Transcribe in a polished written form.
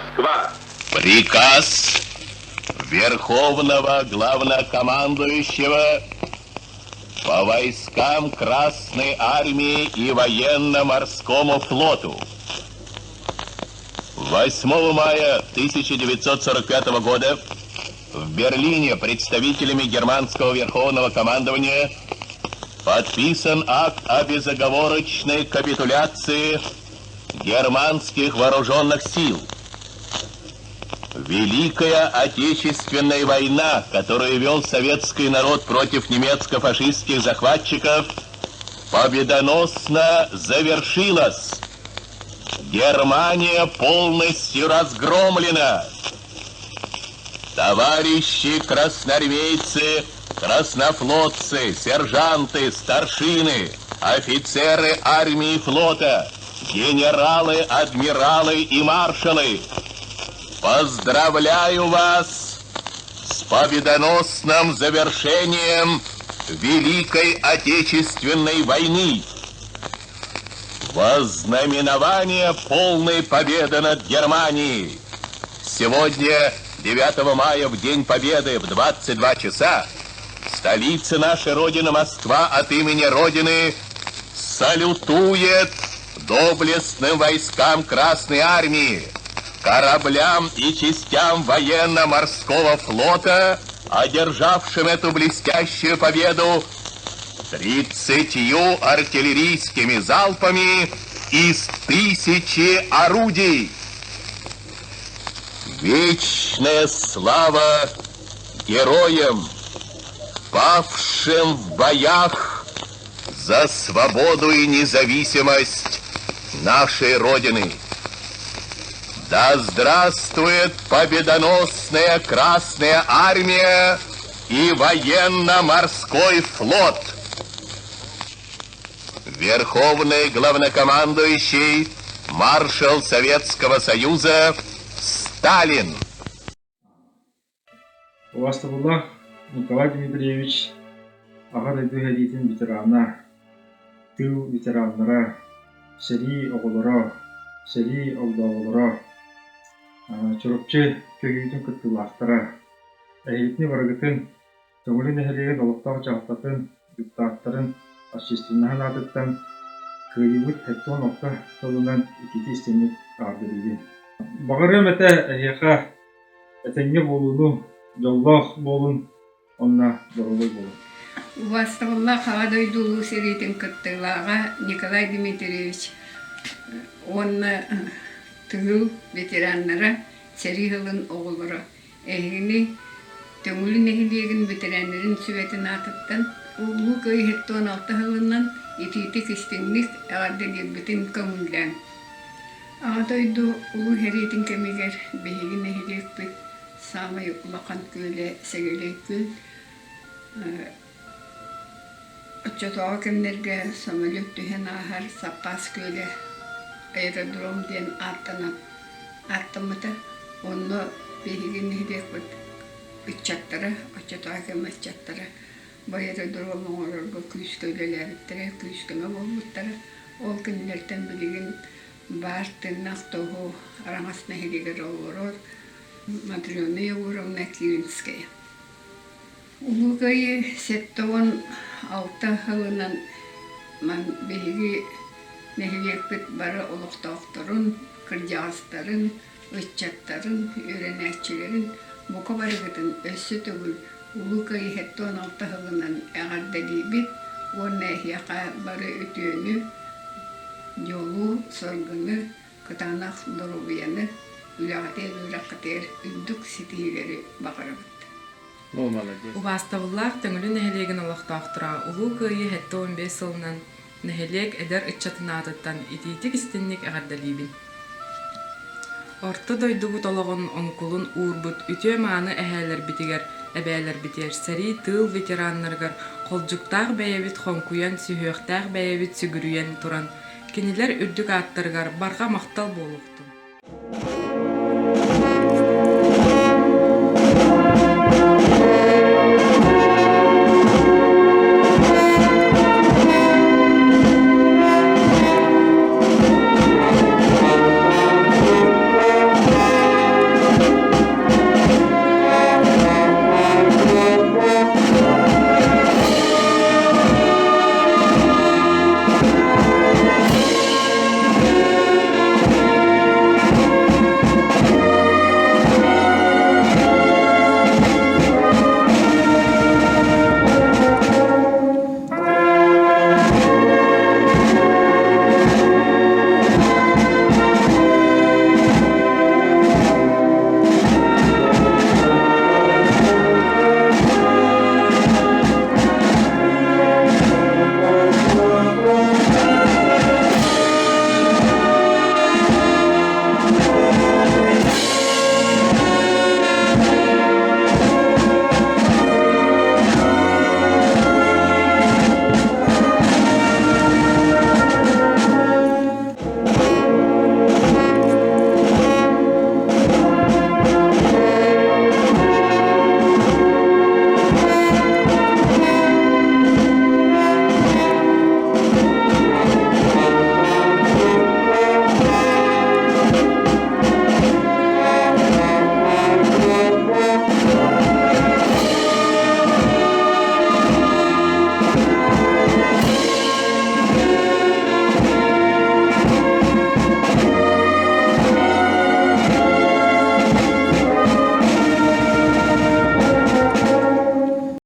Москва. Приказ Верховного Главнокомандующего по войскам Красной Армии и Военно-Морскому флоту. 8 мая 1945 года в Берлине представителями германского Верховного командования подписан акт о безоговорочной капитуляции германских вооруженных сил. Великая Отечественная война, которую вел советский народ против немецко-фашистских захватчиков, победоносно завершилась. Германия полностью разгромлена. Товарищи красноармейцы, краснофлотцы, сержанты, старшины, офицеры армии и флота, генералы, адмиралы и маршалы, поздравляю вас с победоносным завершением Великой Отечественной войны. Во знаменование полной победы над Германией сегодня, 9 мая, в День Победы, в 22 часа, столица нашей Родины, Москва, от имени Родины салютует доблестным войскам Красной Армии, кораблям и частям военно-морского флота, одержавшим эту блестящую победу 30 артиллерийскими залпами из 1000 орудий. Вечная слава героям, павшим в боях за свободу и независимость нашей Родины. Да здравствует победоносная Красная Армия и военно-морской флот! Верховный главнокомандующий, маршал Советского Союза Сталин. Уважаемый Николай Дмитриевич, ағадайды әлейтін ветерана, тыл ветеранлара, сәри оғылыра, сәри олдағылыра, чұрыпчы көгейтін күттілақтыра, әлейтіне барығытын, көңілін әлеген олықтағы жағықтатын, юктақтарын, общественнахын адыттан, күйігіт әттон оқта толынан икеті істемек ардырыйын. Бағырым әті әйеқа әтенге болуыну, жоллақ болын, онна дұрылой болын. Уважаемый Хавадойду Серитин Каттылага Николай Дмитриевич, он тыл ветераннара Серихылын оғылыра. Эхини төңілін эхилеген ветераннарын сүветін атыттан, ұлы көйхеттон алтығылынан итити кістіңлік ағарды дербетін көмілден. Ағадойду ұлы Серитин кемегер бейгін эхилек бі самай ұлақан көлі сәгелей көл. Отчетоға кемнерге самолет түйен ахар саппас көлі аэродром ден аттымыты. Оны бейгін эхилек бұд үтчаттары, отчетоға кемес чаттары. Бұл аэродром оңырырға күз көлелеріттері, күз көмі болуыттары. Ол күнлерден білігін бар тыннақ тоғы араңасына хелегер олырыр. Матрионы Егоровна Киевинская. Улугай сеттован алта хылынан ман беги нехилекпет бары олуқтақтарын, кырдяғыстарын, өтчаттарын, үйренәтчілерін бұқа барығытын өссі түгіл улугай сеттован алта хылынан әғардалибет, оны яқа бары өтөні, жолу, соргыны, кытанақ дұрубияны, үлағатер, үрақатер, үндік сетігері бақырыбыт. Убастабыллах төңілі нәхелеген олақтақтыра, ұлу көйі хәтті 15 сылынан нәхелек әдер үтчатын атыттан ититік істіннік әғардалибін. Орты дойдуғыт олығын оңкулын уырбыт, үтө маны әхәлер бітігер, әбәлер бітер, сәри тыл ветераннаргар, қолжуқтақ бәйәбіт қонкуян, сүйіқтақ бәйәбіт сүгірүйен тұран, кенелер үрдік аттыргар, барға мақтал болуқ.